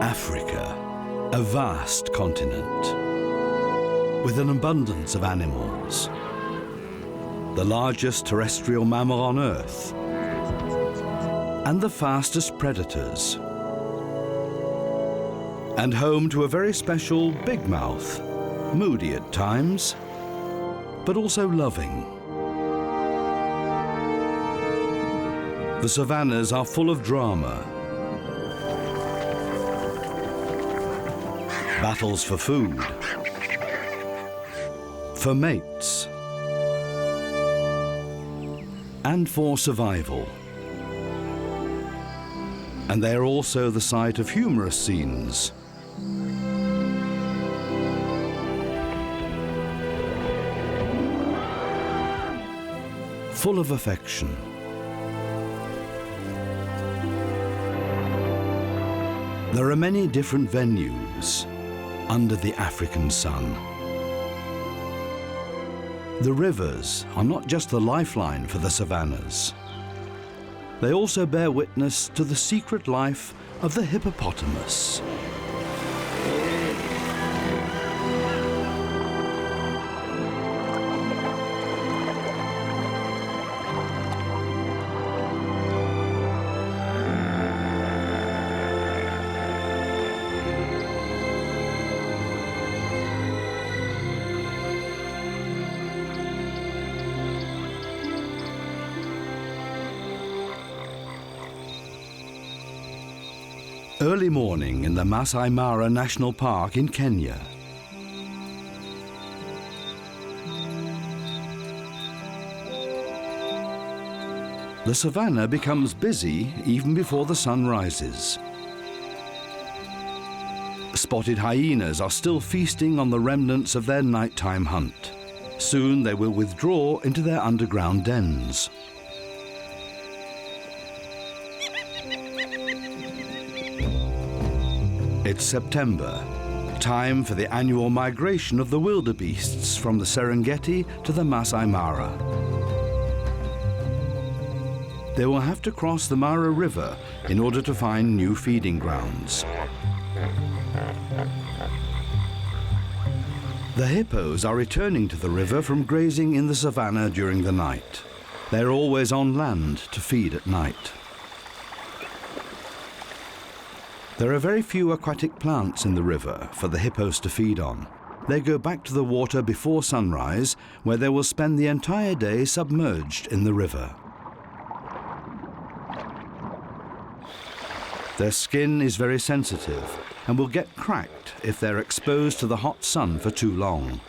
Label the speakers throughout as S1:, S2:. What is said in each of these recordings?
S1: Africa, a vast continent with an abundance of animals, the largest terrestrial mammal on Earth, and the fastest predators, and home to a very special big mouth, moody at times, but also loving. The savannas are full of drama, battles for food, for mates, and for survival. And they are also the site of humorous scenes. Full of affection. There are many different venues under the African sun. The rivers are not just the lifeline for the savannas. They also bear witness to the secret life of the hippopotamus. Early morning in the Masai Mara National Park in Kenya. The savanna becomes busy even before the sun rises. Spotted hyenas are still feasting on the remnants of their nighttime hunt. Soon they will withdraw into their underground dens. It's September, time for the annual migration of the wildebeests from the Serengeti to the Masai Mara. They will have to cross the Mara River in order to find new feeding grounds. The hippos are returning to the river from grazing in the savanna during the night. They're always on land to feed at night. There are very few aquatic plants in the river for the hippos to feed on. They go back to the water before sunrise, where they will spend the entire day submerged in the river. Their skin is very sensitive and will get cracked if they're exposed to the hot sun for too long.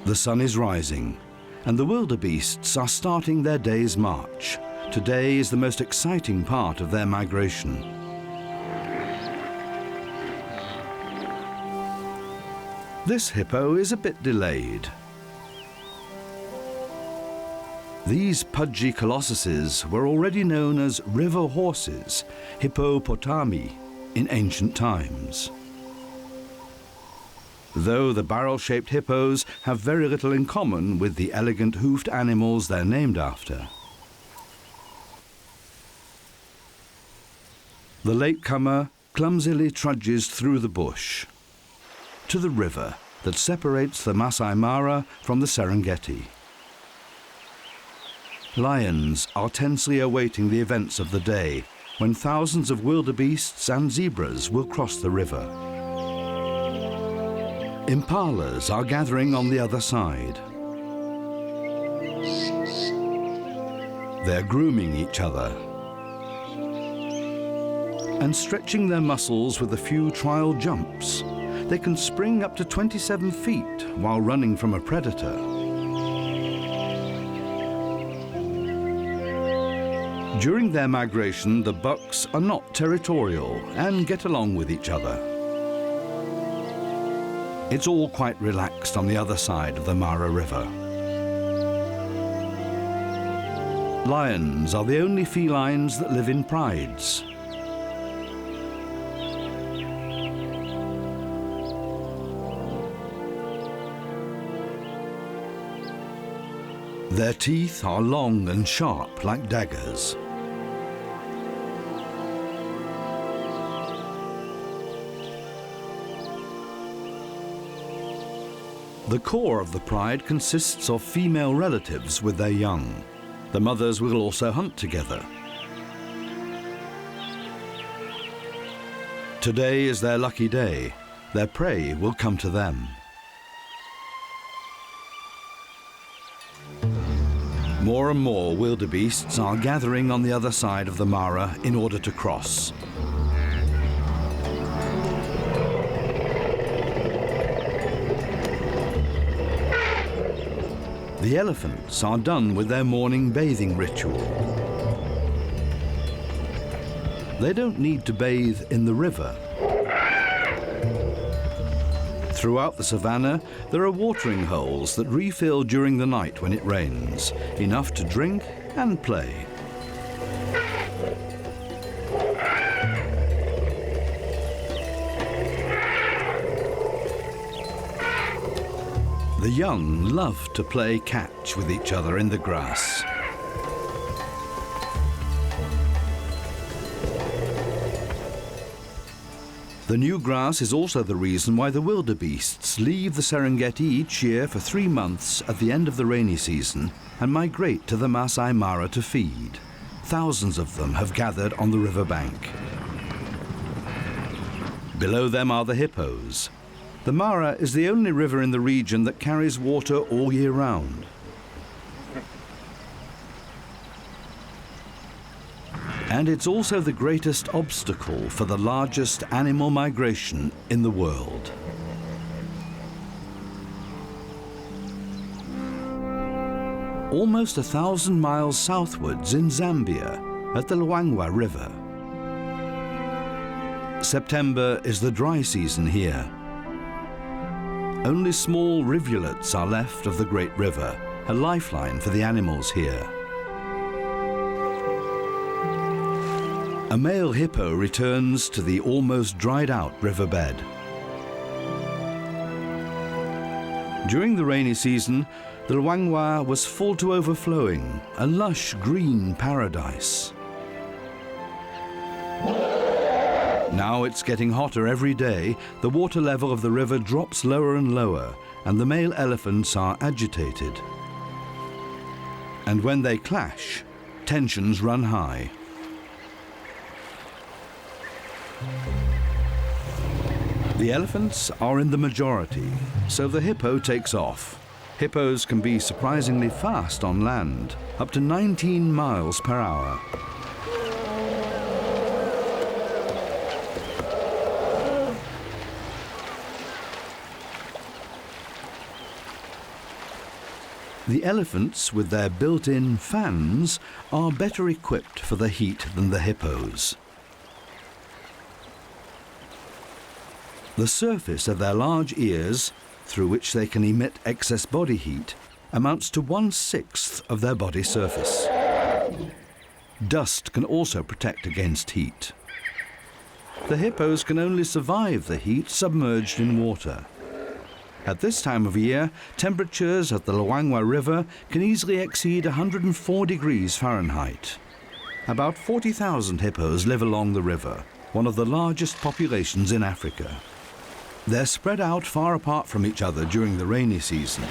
S1: The sun is rising, and the wildebeests are starting their day's march. Today is the most exciting part of their migration. This hippo is a bit delayed. These pudgy colossuses were already known as river horses, hippopotami, in ancient times. Though the barrel-shaped hippos have very little in common with the elegant hoofed animals they're named after. The latecomer clumsily trudges through the bush to the river that separates the Masai Mara from the Serengeti. Lions are tensely awaiting the events of the day when thousands of wildebeests and zebras will cross the river. Impalas are gathering on the other side. They're grooming each other and stretching their muscles with a few trial jumps. They can spring up to 27 feet while running from a predator. During their migration, the bucks are not territorial and get along with each other. It's all quite relaxed on the other side of the Mara River. Lions are the only felines that live in prides. Their teeth are long and sharp like daggers. The core of the pride consists of female relatives with their young. The mothers will also hunt together. Today is their lucky day. Their prey will come to them. More and more wildebeests are gathering on the other side of the Mara in order to cross. The elephants are done with their morning bathing ritual. They don't need to bathe in the river. Throughout the savannah, there are watering holes that refill during the night when it rains, enough to drink and play. The young love to play catch with each other in the grass. The new grass is also the reason why the wildebeests leave the Serengeti each year for 3 months at the end of the rainy season and migrate to the Masai Mara to feed. Thousands of them have gathered on the riverbank. Below them are the hippos. The Mara is the only river in the region that carries water all year round. And it's also the greatest obstacle for the largest animal migration in the world. Almost 1,000 miles southwards in Zambia, at the Luangwa River. September is the dry season here. Only small rivulets are left of the great river, a lifeline for the animals here. A male hippo returns to the almost dried-out riverbed. During the rainy season, the Luangwa was full to overflowing, a lush green paradise. Now it's getting hotter every day. The water level of the river drops lower and lower, and the male elephants are agitated. And when they clash, tensions run high. The elephants are in the majority, so the hippo takes off. Hippos can be surprisingly fast on land, up to 19 miles per hour. The elephants, with their built-in fans, are better equipped for the heat than the hippos. The surface of their large ears, through which they can emit excess body heat, amounts to 1/6 of their body surface. Dust can also protect against heat. The hippos can only survive the heat submerged in water. At this time of year, temperatures at the Luangwa River can easily exceed 104 degrees Fahrenheit. About 40,000 hippos live along the river, one of the largest populations in Africa. They're spread out far apart from each other during the rainy season.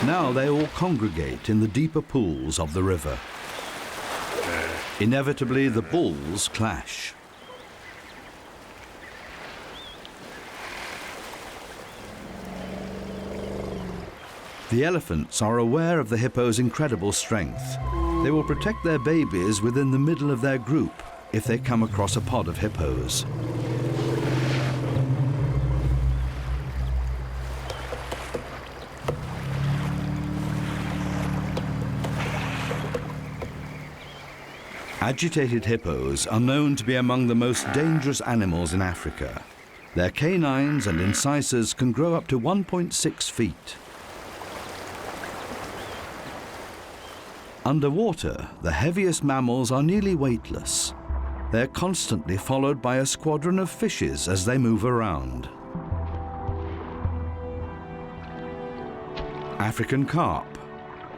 S1: Now they all congregate in the deeper pools of the river. Inevitably, the bulls clash. The elephants are aware of the hippo's incredible strength. They will protect their babies within the middle of their group if they come across a pod of hippos. Agitated hippos are known to be among the most dangerous animals in Africa. Their canines and incisors can grow up to 1.6 feet. Underwater, the heaviest mammals are nearly weightless. They're constantly followed by a squadron of fishes as they move around. African carp.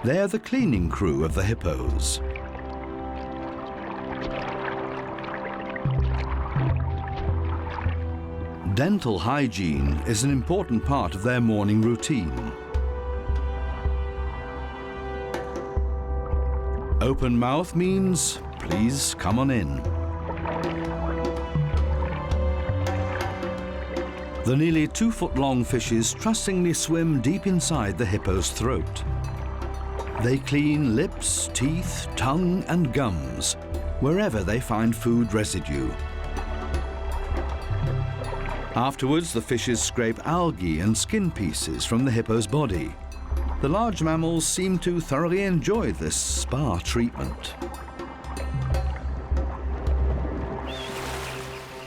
S1: They're the cleaning crew of the hippos. Dental hygiene is an important part of their morning routine. Open mouth means, please come on in. The nearly 2-foot-long fishes trustingly swim deep inside the hippo's throat. They clean lips, teeth, tongue and gums wherever they find food residue. Afterwards, the fishes scrape algae and skin pieces from the hippo's body. The large mammals seem to thoroughly enjoy this spa treatment.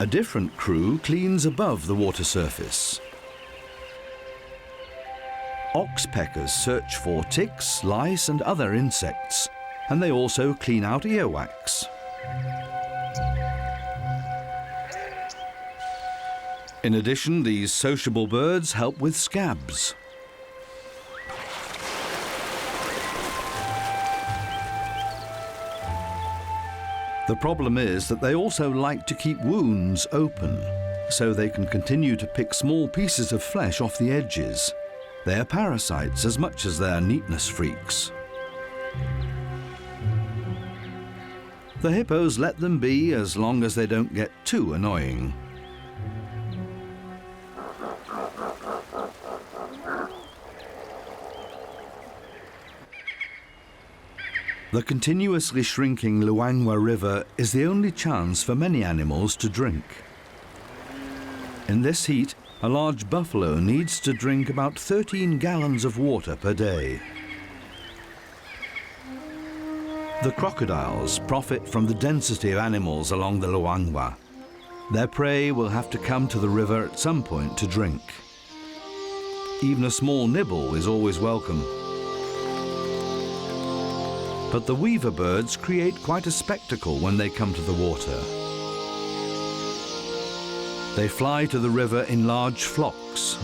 S1: A different crew cleans above the water surface. Oxpeckers search for ticks, lice and other insects, and they also clean out earwax. In addition, these sociable birds help with scabs. The problem is that they also like to keep wounds open, so they can continue to pick small pieces of flesh off the edges. They are parasites as much as they are neatness freaks. The hippos let them be as long as they don't get too annoying. The continuously shrinking Luangwa River is the only chance for many animals to drink. In this heat, a large buffalo needs to drink about 13 gallons of water per day. The crocodiles profit from the density of animals along the Luangwa. Their prey will have to come to the river at some point to drink. Even a small nibble is always welcome. But the weaver birds create quite a spectacle when they come to the water. They fly to the river in large flocks.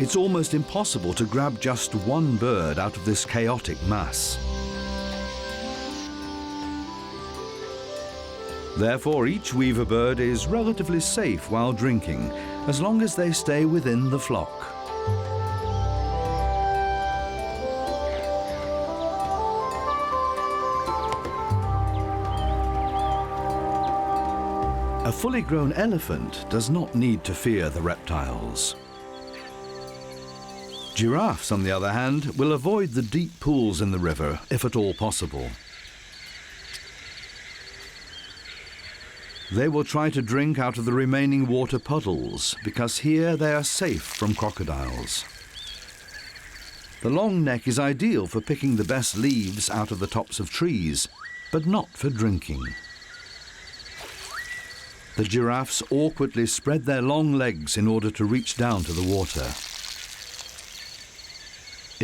S1: It's almost impossible to grab just one bird out of this chaotic mass. Therefore, each weaver bird is relatively safe while drinking, as long as they stay within the flock. A fully grown elephant does not need to fear the reptiles. Giraffes, on the other hand, will avoid the deep pools in the river if at all possible. They will try to drink out of the remaining water puddles because here they are safe from crocodiles. The long neck is ideal for picking the best leaves out of the tops of trees, but not for drinking. The giraffes awkwardly spread their long legs in order to reach down to the water.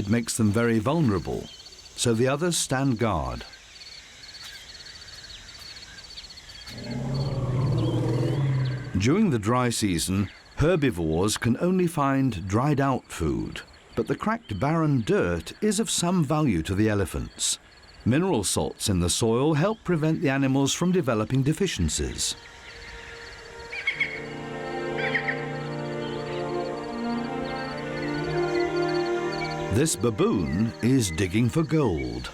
S1: It makes them very vulnerable, so the others stand guard. During the dry season, herbivores can only find dried-out food, but the cracked barren dirt is of some value to the elephants. Mineral salts in the soil help prevent the animals from developing deficiencies. This baboon is digging for gold.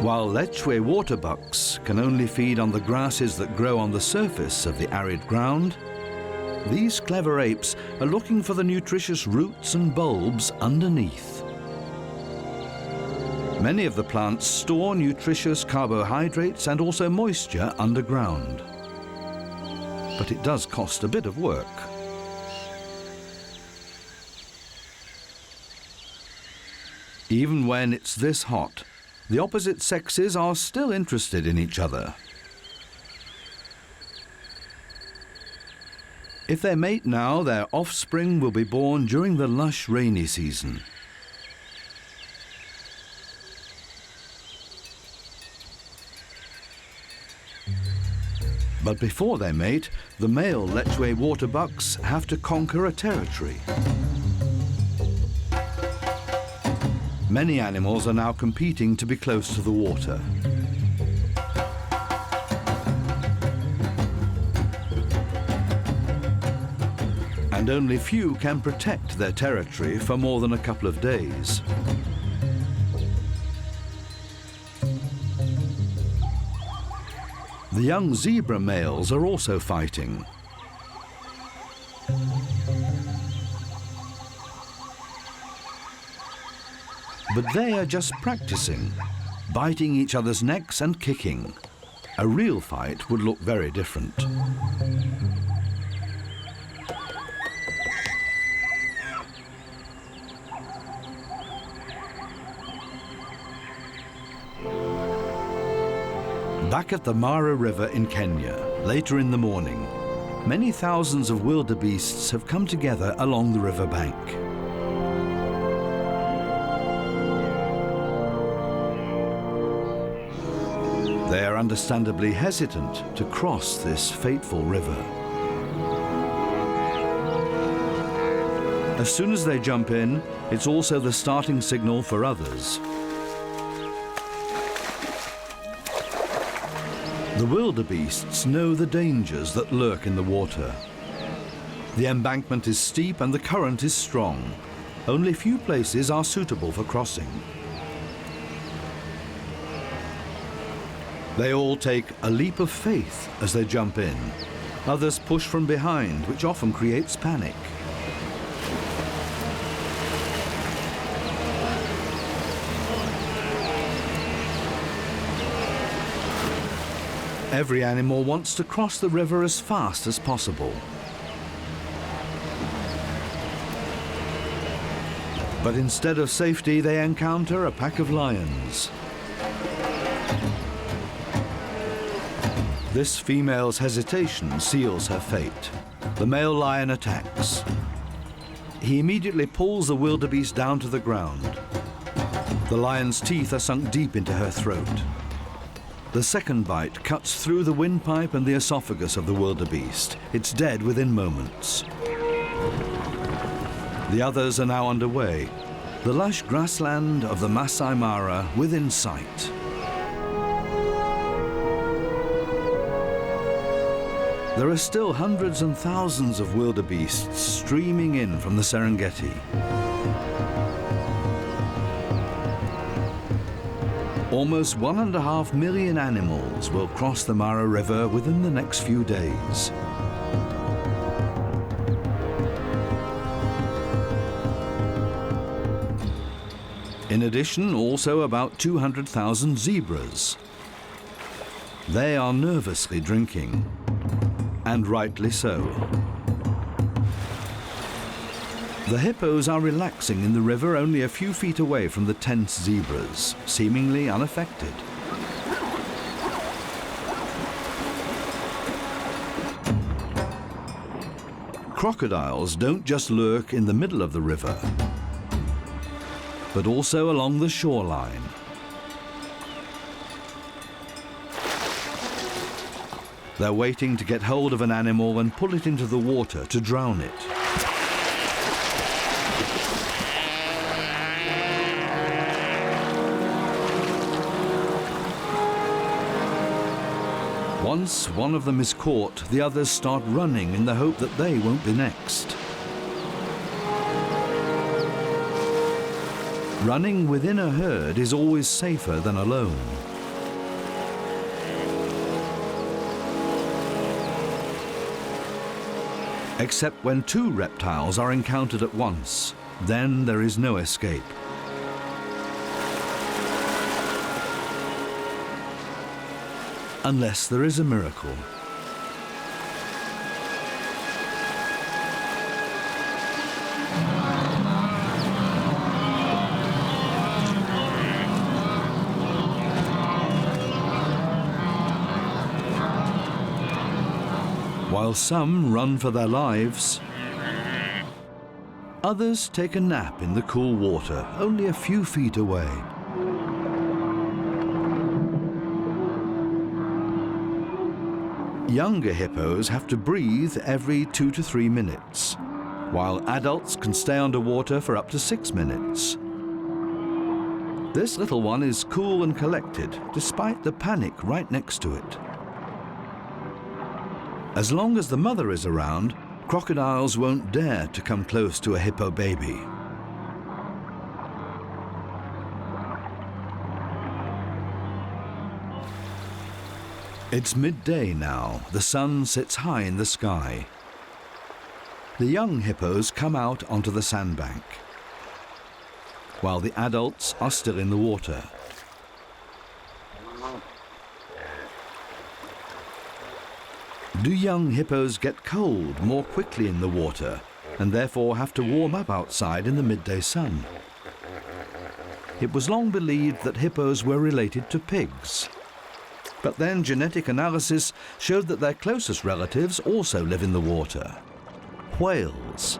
S1: While Lechwe waterbucks can only feed on the grasses that grow on the surface of the arid ground, these clever apes are looking for the nutritious roots and bulbs underneath. Many of the plants store nutritious carbohydrates and also moisture underground. But it does cost a bit of work. Even when it's this hot, the opposite sexes are still interested in each other. If they mate now, their offspring will be born during the lush rainy season. But before they mate, the male Lechwe waterbucks have to conquer a territory. Many animals are now competing to be close to the water. and only few can protect their territory for more than a couple of days. The young zebra males are also fighting. But they are just practicing, biting each other's necks and kicking. A real fight would look very different. Back at the Mara River in Kenya, later in the morning, many thousands of wildebeests have come together along the river bank. They are understandably hesitant to cross this fateful river. As soon as they jump in, it's also the starting signal for others. The wildebeests know the dangers that lurk in the water. The embankment is steep and the current is strong. Only few places are suitable for crossing. They all take a leap of faith as they jump in. Others push from behind, which often creates panic. Every animal wants to cross the river as fast as possible. But instead of safety, they encounter a pack of lions. This female's hesitation seals her fate. The male lion attacks. He immediately pulls the wildebeest down to the ground. The lion's teeth are sunk deep into her throat. The second bite cuts through the windpipe and the esophagus of the wildebeest. It's dead within moments. The others are now underway. The lush grassland of the Masai Mara within sight. There are still hundreds and thousands of wildebeests streaming in from the Serengeti. Almost 1.5 million animals will cross the Mara River within the next few days. In addition, also about 200,000 zebras. They are nervously drinking, and rightly so. The hippos are relaxing in the river only a few feet away from the tense zebras, seemingly unaffected. Crocodiles don't just lurk in the middle of the river, but also along the shoreline. They're waiting to get hold of an animal and pull it into the water to drown it. Once one of them is caught, the others start running in the hope that they won't be next. Running within a herd is always safer than alone. Except when two reptiles are encountered at once, then there is no escape. Unless there is a miracle. While some run for their lives, others take a nap in the cool water, only a few feet away. Younger hippos have to breathe every 2 to 3 minutes, while adults can stay underwater for up to 6 minutes. This little one is cool and collected, despite the panic right next to it. As long as the mother is around, Crocodiles won't dare to come close to a hippo baby. It's midday now. The sun sits high in the sky. The young hippos come out onto the sandbank, while the adults are still in the water. Do young hippos get cold more quickly in the water and therefore have to warm up outside in the midday sun? It was long believed that hippos were related to pigs. But then genetic analysis showed that their closest relatives also live in the water. Whales.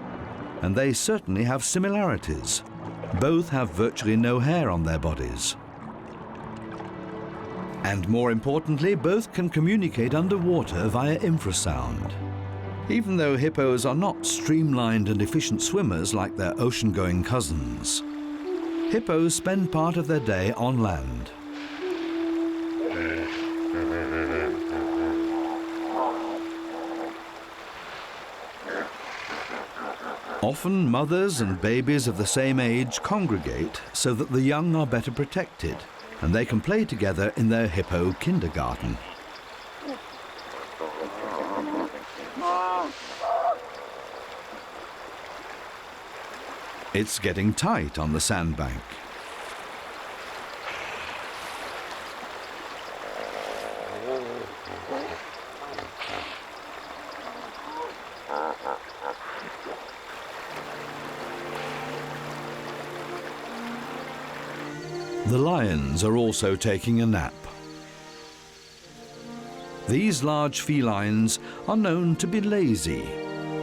S1: And they certainly have similarities. Both have virtually no hair on their bodies. And more importantly, both can communicate underwater via infrasound. Even though hippos are not streamlined and efficient swimmers like their ocean-going cousins, hippos spend part of their day on land. Often mothers and babies of the same age congregate so that the young are better protected and they can play together in their hippo kindergarten. It's getting tight on the sandbank. The lions are also taking a nap. These large felines are known to be lazy.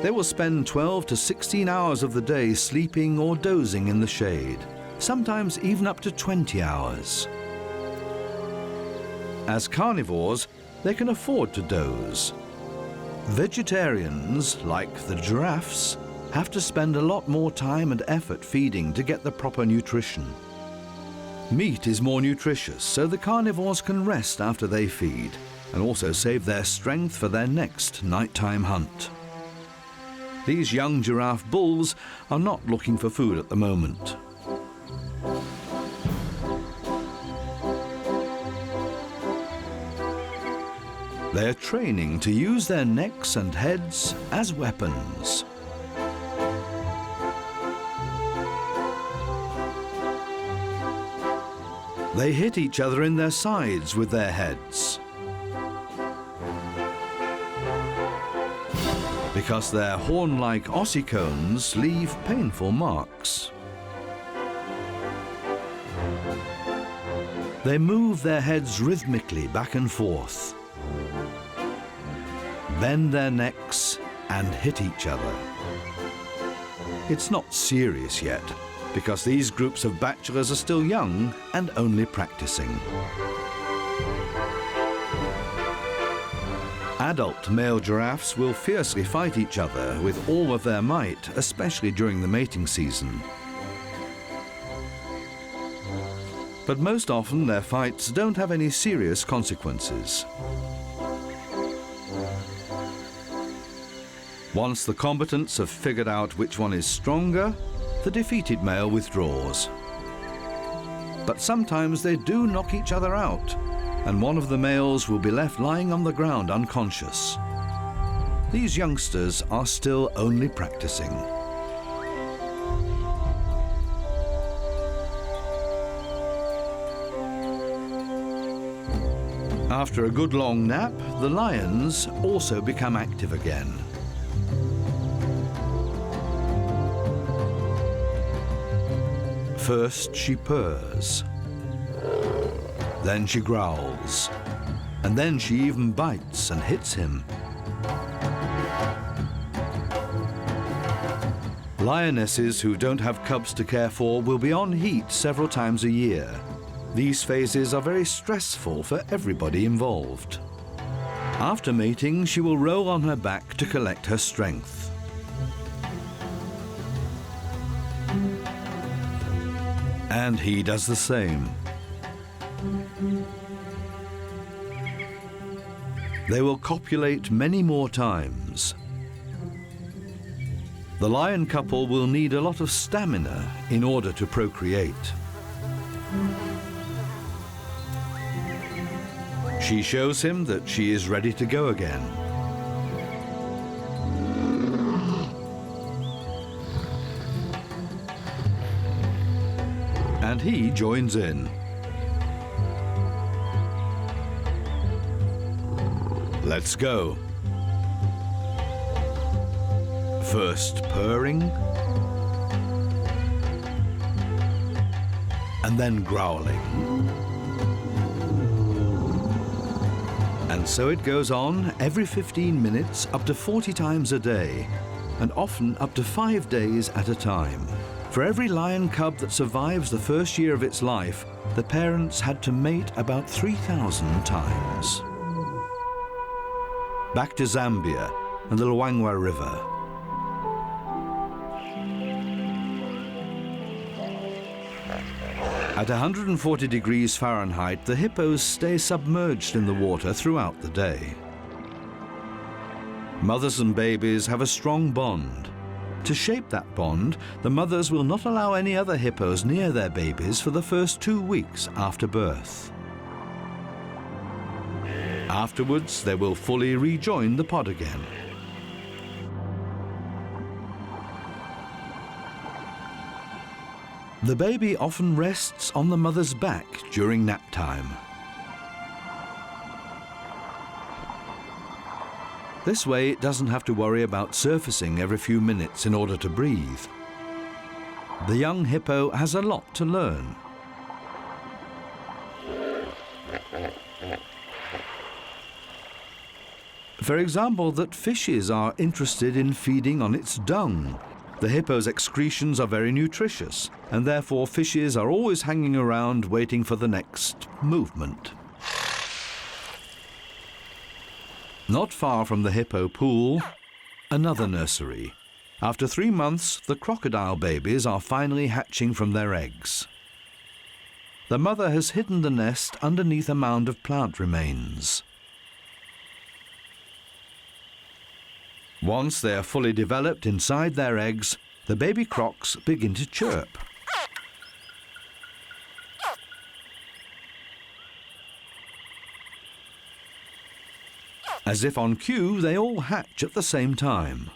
S1: They will spend 12 to 16 hours of the day sleeping or dozing in the shade, sometimes even up to 20 hours. As carnivores, they can afford to doze. Vegetarians, like the giraffes, have to spend a lot more time and effort feeding to get the proper nutrition. Meat is more nutritious, so the carnivores can rest after they feed and also save their strength for their next nighttime hunt. These young giraffe bulls are not looking for food at the moment. They are training to use their necks and heads as weapons. They hit each other in their sides with their heads, because their horn-like ossicones leave painful marks. They move their heads rhythmically back and forth, bend their necks and hit each other. It's not serious yet, because these groups of bachelors are still young and only practicing. Adult male giraffes will fiercely fight each other with all of their might, especially during the mating season. But most often their fights don't have any serious consequences. Once the combatants have figured out which one is stronger, the defeated male withdraws. But sometimes they do knock each other out, and one of the males will be left lying on the ground unconscious. These youngsters are still only practicing. After a good long nap, the lions also become active again. First she purrs, then she growls, and then she even bites and hits him. Lionesses who don't have cubs to care for will be on heat several times a year. These phases are very stressful for everybody involved. After mating, she will roll on her back to collect her strength. And he does the same. They will copulate many more times. The lion couple will need a lot of stamina in order to procreate. She shows him that she is ready to go again. And he joins in. Let's go. First purring, and then growling. And so it goes on every 15 minutes, up to 40 times a day, and often up to 5 days at a time. For every lion cub that survives the first year of its life, the parents had to mate about 3,000 times. Back to Zambia and the Luangwa River. At 140 degrees Fahrenheit, the hippos stay submerged in the water throughout the day. Mothers and babies have a strong bond. To shape that bond, the mothers will not allow any other hippos near their babies for the first 2 weeks after birth. Afterwards, they will fully rejoin the pod again. The baby often rests on the mother's back during nap time. This way it doesn't have to worry about surfacing every few minutes in order to breathe. The young hippo has a lot to learn. For example, that fishes are interested in feeding on its dung. The hippo's excretions are very nutritious, and therefore fishes are always hanging around waiting for the next movement. Not far from the hippo pool, another nursery. After 3 months, the crocodile babies are finally hatching from their eggs. The mother has hidden the nest underneath a mound of plant remains. Once they are fully developed inside their eggs, the baby crocs begin to chirp. As if on cue, they all hatch at the same time.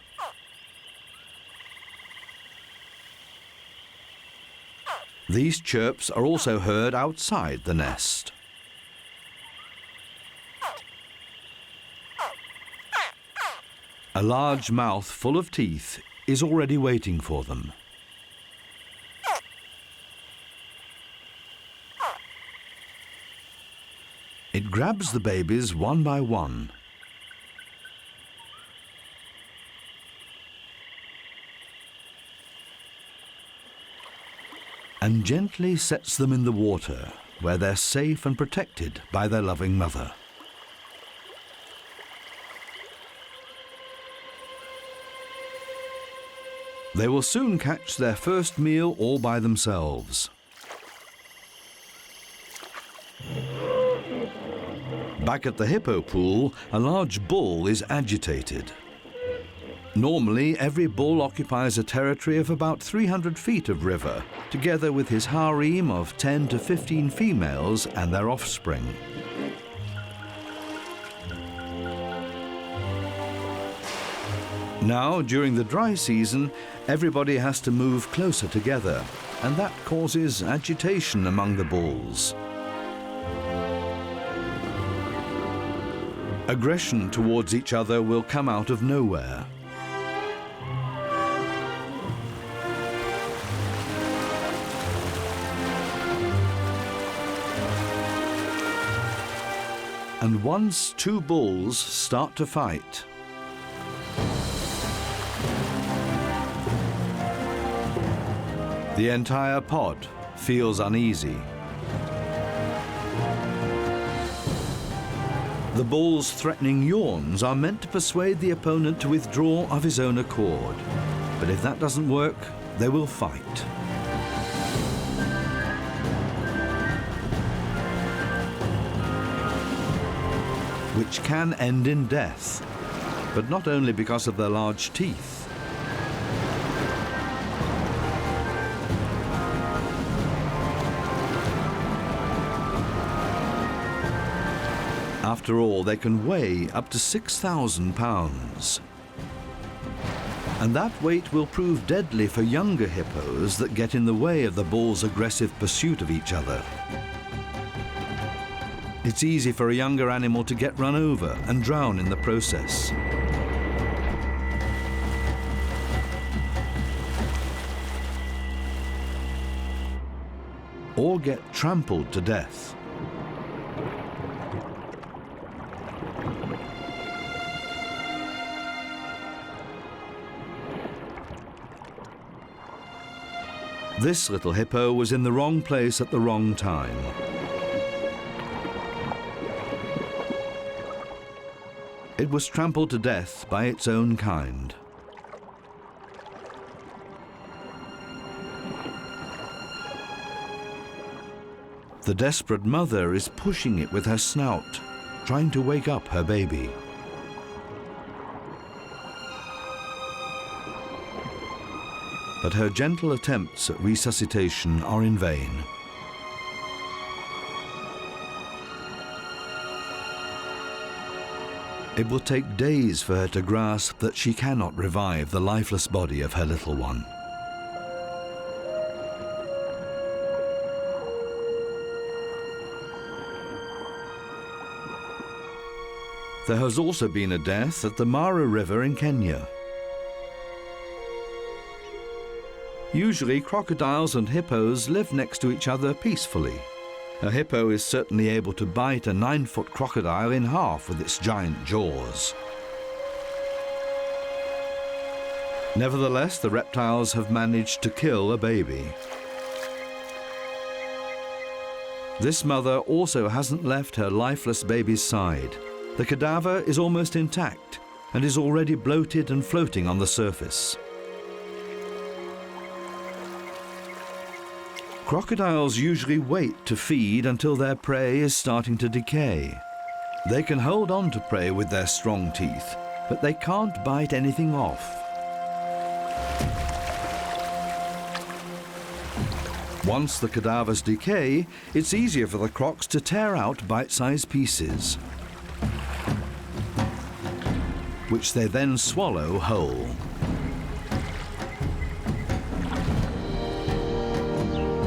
S1: These chirps are also heard outside the nest. A large mouth full of teeth is already waiting for them. It grabs the babies one by one. And gently sets them in the water, where they're safe and protected by their loving mother. They will soon catch their first meal all by themselves. Back at the hippo pool, a large bull is agitated. Normally, every bull occupies a territory of about 300 feet of river, together with his harem of 10 to 15 females and their offspring. Now, during the dry season, everybody has to move closer together, and that causes agitation among the bulls. Aggression towards each other will come out of nowhere. And once 2 bulls start to fight, the entire pod feels uneasy. The bull's threatening yawns are meant to persuade the opponent to withdraw of his own accord. But if that doesn't work, they will fight. Which can end in death, but not only because of their large teeth. After all, they can weigh up to 6,000 pounds. And that weight will prove deadly for younger hippos that get in the way of the bull's aggressive pursuit of each other. It's easy for a younger animal to get run over and drown in the process. Or get trampled to death. This little hippo was in the wrong place at the wrong time. It was trampled to death by its own kind. The desperate mother is pushing it with her snout, trying to wake up her baby. But her gentle attempts at resuscitation are in vain. It will take days for her to grasp that she cannot revive the lifeless body of her little one. There has also been a death at the Mara River in Kenya. Usually, crocodiles and hippos live next to each other peacefully. A hippo is certainly able to bite a 9-foot crocodile in half with its giant jaws. Nevertheless, the reptiles have managed to kill a baby. This mother also hasn't left her lifeless baby's side. The cadaver is almost intact and is already bloated and floating on the surface. Crocodiles usually wait to feed until their prey is starting to decay. They can hold on to prey with their strong teeth, but they can't bite anything off. Once the cadavers decay, it's easier for the crocs to tear out bite-sized pieces, which they then swallow whole.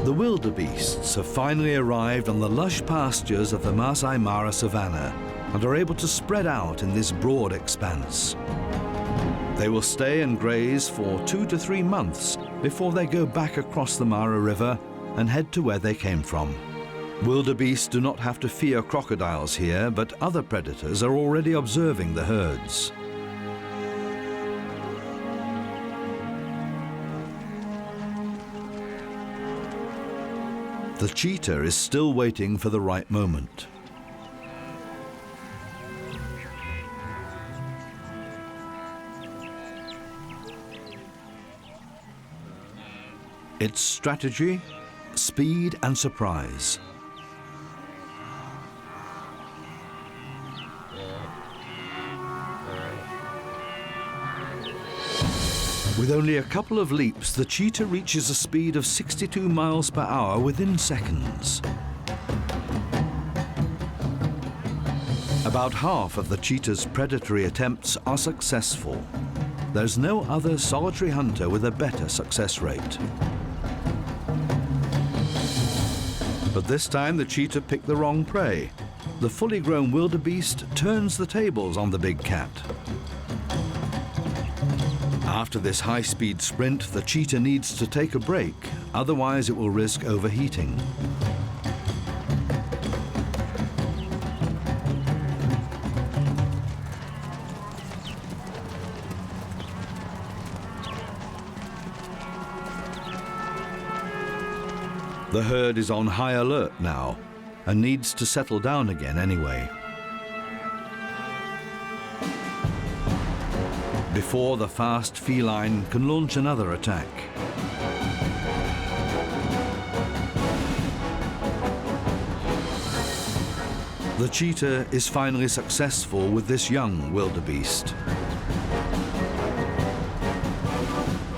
S1: The wildebeests have finally arrived on the lush pastures of the Masai Mara savanna and are able to spread out in this broad expanse. They will stay and graze for 2 to 3 months before they go back across the Mara River and head to where they came from. Wildebeests do not have to fear crocodiles here, but other predators are already observing the herds. The cheetah is still waiting for the right moment. Its strategy, speed and surprise. With only a couple of leaps, the cheetah reaches a speed of 62 miles per hour within seconds. About half of the cheetah's predatory attempts are successful. There's no other solitary hunter with a better success rate. But this time the cheetah picked the wrong prey. The fully grown wildebeest turns the tables on the big cat. After this high-speed sprint, the cheetah needs to take a break, otherwise it will risk overheating. The herd is on high alert now and needs to settle down again anyway. Before the fast feline can launch another attack. The cheetah is finally successful with this young wildebeest.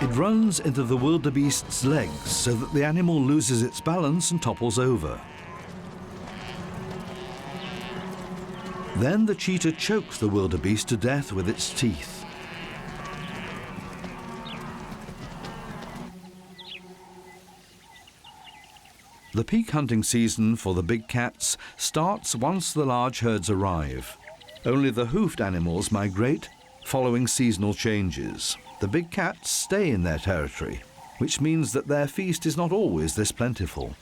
S1: It runs into the wildebeest's legs so that the animal loses its balance and topples over. Then the cheetah chokes the wildebeest to death with its teeth. The peak hunting season for the big cats starts once the large herds arrive. Only the hoofed animals migrate, following seasonal changes. The big cats stay in their territory, which means that their feast is not always this plentiful.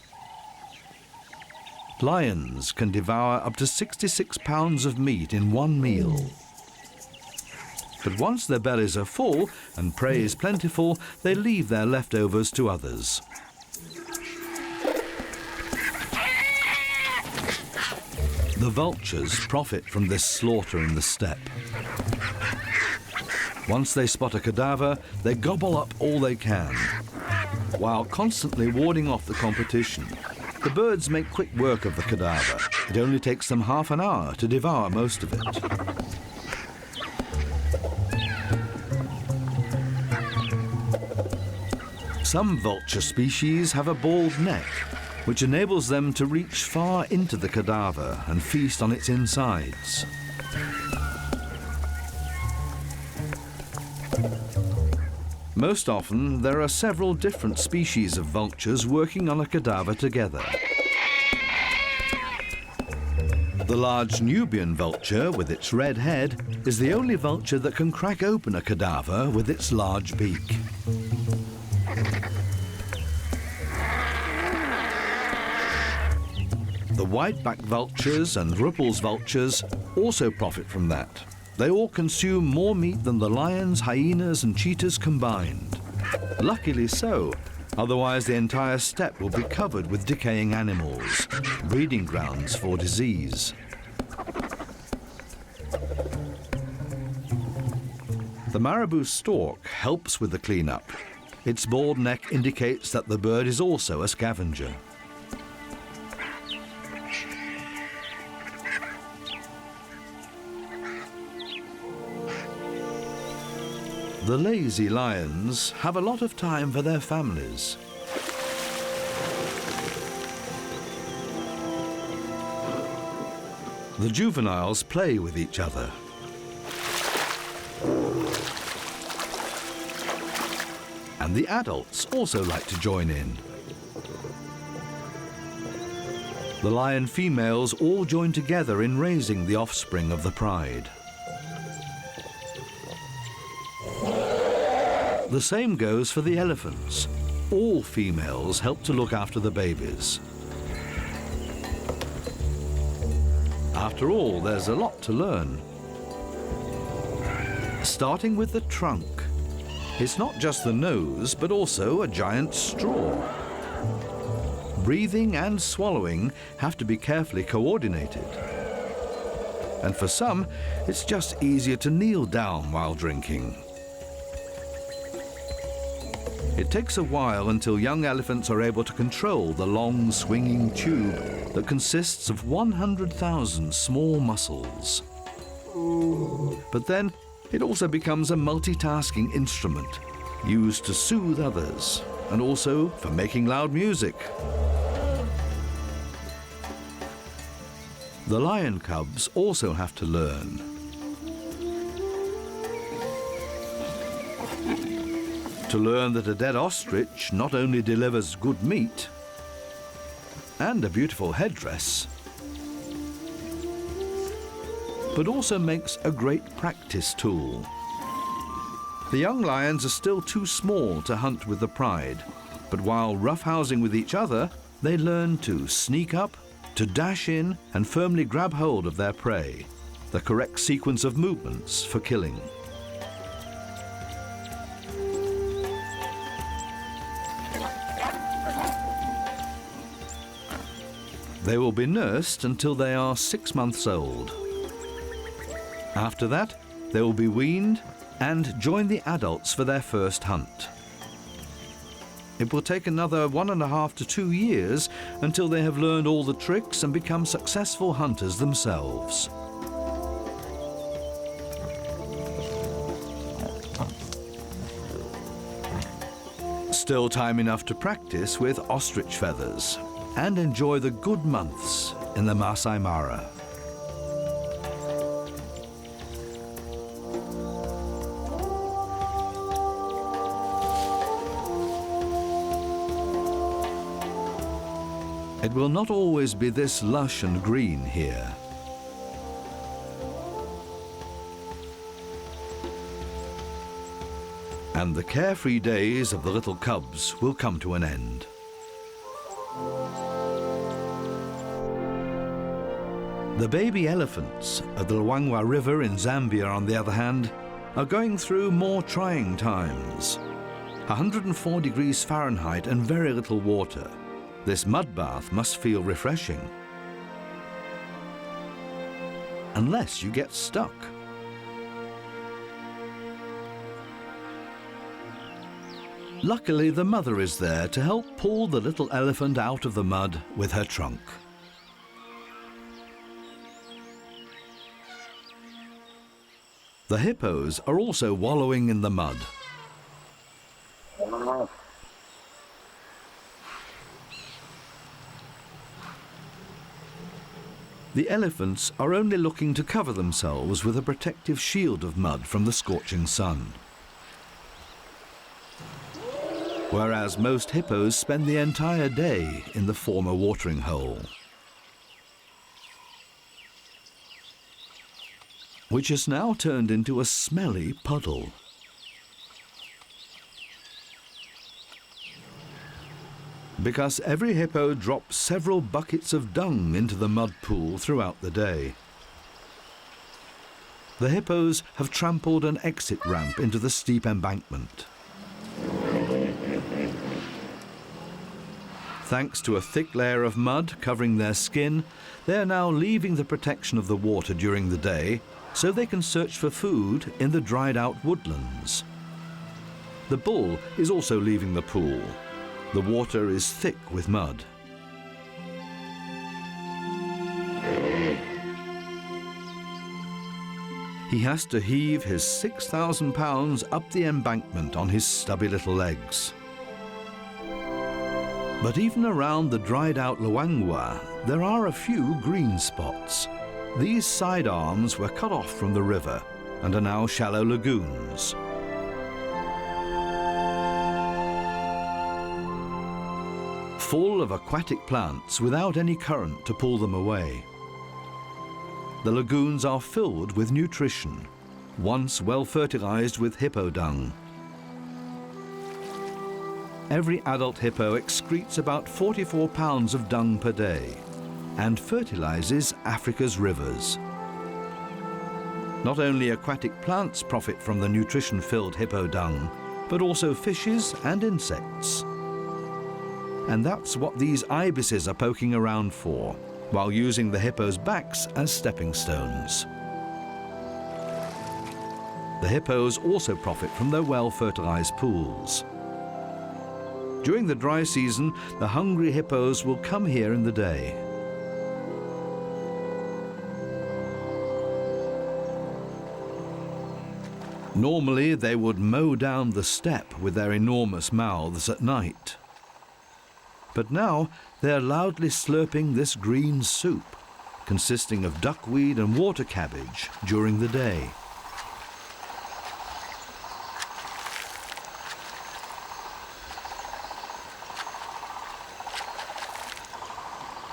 S1: Lions can devour up to 66 pounds of meat in one meal. But once their bellies are full and prey is plentiful, they leave their leftovers to others. The vultures profit from this slaughter in the steppe. Once they spot a cadaver, they gobble up all they can, while constantly warding off the competition. The birds make quick work of the cadaver. It only takes them half an hour to devour most of it. Some vulture species have a bald neck, which enables them to reach far into the cadaver and feast on its insides. Most often, there are several different species of vultures working on a cadaver together. The large Nubian vulture, with its red head, is the only vulture that can crack open a cadaver with its large beak. The white-backed vultures and Ripple's vultures also profit from that. They all consume more meat than the lions, hyenas and cheetahs combined. Luckily so, otherwise the entire steppe will be covered with decaying animals, breeding grounds for disease. The marabou stork helps with the cleanup. Its bald neck indicates that the bird is also a scavenger. The lazy lions have a lot of time for their families. The juveniles play with each other. And the adults also like to join in. The lion females all join together in raising the offspring of the pride. The same goes for the elephants. All females help to look after the babies. After all, there's a lot to learn. Starting with the trunk. It's not just the nose, but also a giant straw. Breathing and swallowing have to be carefully coordinated. And for some, it's just easier to kneel down while drinking. It takes a while until young elephants are able to control the long, swinging tube that consists of 100,000 small muscles. But then, it also becomes a multitasking instrument, used to soothe others, and also for making loud music. The lion cubs also have to learn. To learn that a dead ostrich not only delivers good meat and a beautiful headdress, but also makes a great practice tool. The young lions are still too small to hunt with the pride, but while roughhousing with each other, they learn to sneak up, to dash in and firmly grab hold of their prey, the correct sequence of movements for killing. They will be nursed until they are 6 months old. After that, they will be weaned and join the adults for their first hunt. It will take another 1.5 to 2 years until they have learned all the tricks and become successful hunters themselves. Still time enough to practice with ostrich feathers and enjoy the good months in the Masai Mara. It will not always be this lush and green here. And the carefree days of the little cubs will come to an end. The baby elephants at the Luangwa River in Zambia, on the other hand, are going through more trying times. 104 degrees Fahrenheit and very little water. This mud bath must feel refreshing. Unless you get stuck. Luckily, the mother is there to help pull the little elephant out of the mud with her trunk. The hippos are also wallowing in the mud. The elephants are only looking to cover themselves with a protective shield of mud from the scorching sun. Whereas most hippos spend the entire day in the former watering hole, which has now turned into a smelly puddle. Because every hippo drops several buckets of dung into the mud pool throughout the day. The hippos have trampled an exit ramp into the steep embankment. Thanks to a thick layer of mud covering their skin, they are now leaving the protection of the water during the day so they can search for food in the dried-out woodlands. The bull is also leaving the pool. The water is thick with mud. He has to heave his 6,000 pounds up the embankment on his stubby little legs. But even around the dried-out Luangwa, there are a few green spots. These side arms were cut off from the river and are now shallow lagoons. Full of aquatic plants without any current to pull them away. The lagoons are filled with nutrition, once well fertilized with hippo dung. Every adult hippo excretes about 44 pounds of dung per day and fertilizes Africa's rivers. Not only aquatic plants profit from the nutrition-filled hippo dung, but also fishes and insects. And that's what these ibises are poking around for, while using the hippos' backs as stepping stones. The hippos also profit from their well-fertilized pools. During the dry season, the hungry hippos will come here in the day. Normally, they would mow down the steppe with their enormous mouths at night. But now, they are loudly slurping this green soup, consisting of duckweed and water cabbage, during the day.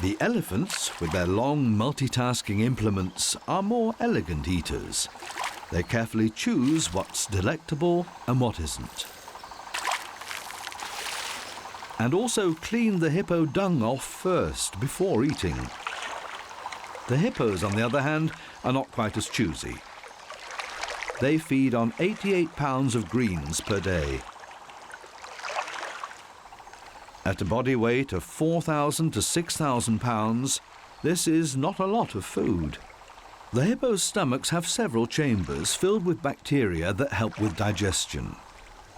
S1: The elephants, with their long multitasking implements, are more elegant eaters. They carefully choose what's delectable and what isn't. And also clean the hippo dung off first, before eating. The hippos, on the other hand, are not quite as choosy. They feed on 88 pounds of greens per day. At a body weight of 4,000 to 6,000 pounds, this is not a lot of food. The hippos' stomachs have several chambers filled with bacteria that help with digestion.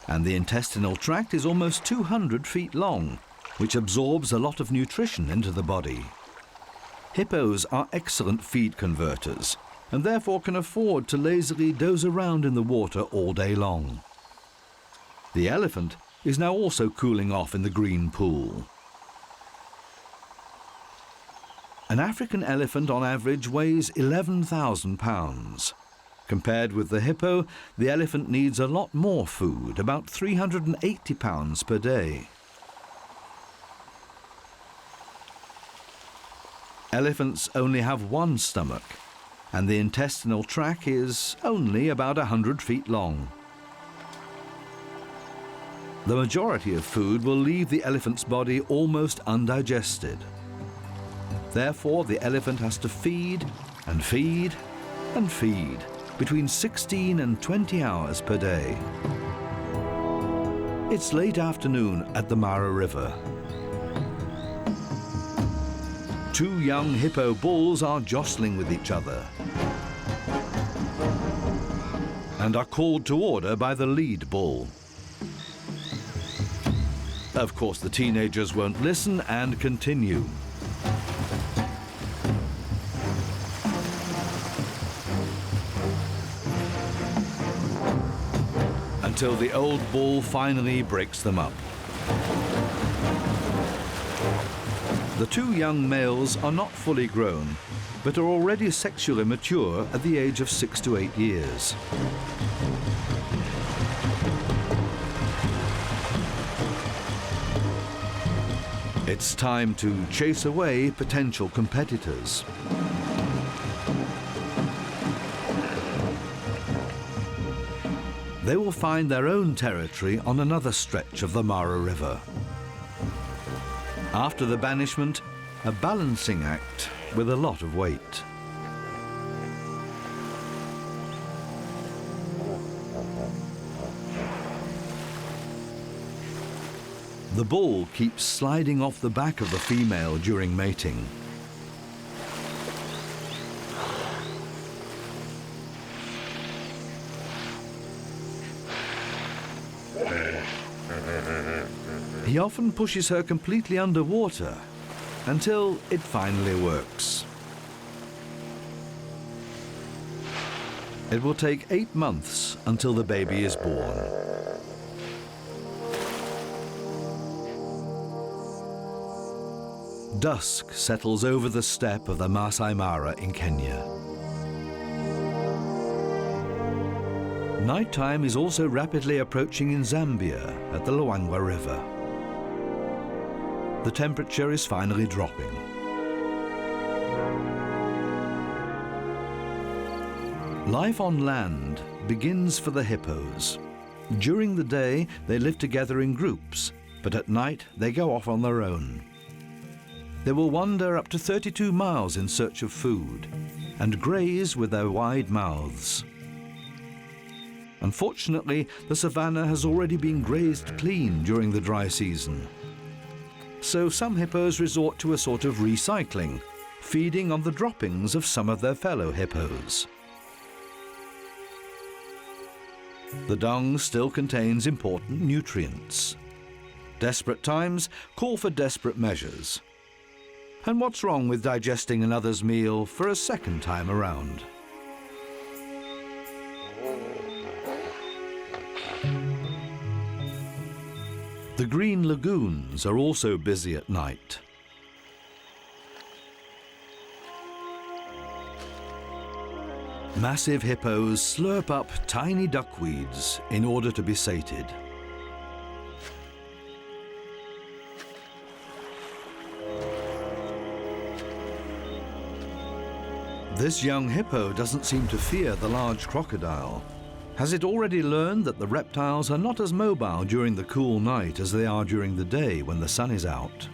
S1: And the intestinal tract is almost 200 feet long, which absorbs a lot of nutrition into the body. Hippos are excellent feed converters, and therefore can afford to lazily doze around in the water all day long. The elephant is now also cooling off in the green pool. An African elephant on average weighs 11,000 pounds. Compared with the hippo, the elephant needs a lot more food, about 380 pounds per day. Elephants only have one stomach, and the intestinal tract is only about 100 feet long. The majority of food will leave the elephant's body almost undigested. Therefore, the elephant has to feed and feed and feed between 16 and 20 hours per day. It's late afternoon at the Mara River. Two young hippo bulls are jostling with each other and are called to order by the lead bull. Of course, the teenagers won't listen and continue. Until the old bull finally breaks them up. The two young males are not fully grown, but are already sexually mature at the age of 6 to 8 years. It's time to chase away potential competitors. They will find their own territory on another stretch of the Mara River. After the banishment, a balancing act with a lot of weight. The bull keeps sliding off the back of the female during mating. He often pushes her completely underwater until it finally works. It will take 8 months until the baby is born. Dusk settles over the steppe of the Masai Mara in Kenya. Nighttime is also rapidly approaching in Zambia at the Luangwa River. The temperature is finally dropping. Life on land begins for the hippos. During the day, they live together in groups, but at night they go off on their own. They will wander up to 32 miles in search of food and graze with their wide mouths. Unfortunately, the savanna has already been grazed clean during the dry season. So some hippos resort to a sort of recycling, feeding on the droppings of some of their fellow hippos. The dung still contains important nutrients. Desperate times call for desperate measures. And what's wrong with digesting another's meal for a second time around? The green lagoons are also busy at night. Massive hippos slurp up tiny duckweeds in order to be sated. This young hippo doesn't seem to fear the large crocodile. Has it already learned that the reptiles are not as mobile during the cool night as they are during the day when the sun is out?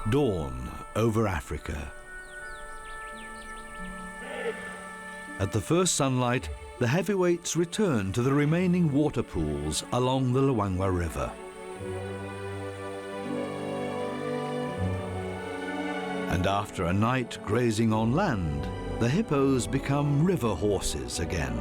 S1: Dawn over Africa. At the first sunlight, the heavyweights return to the remaining water pools along the Luangwa River. And after a night grazing on land, the hippos become river horses again.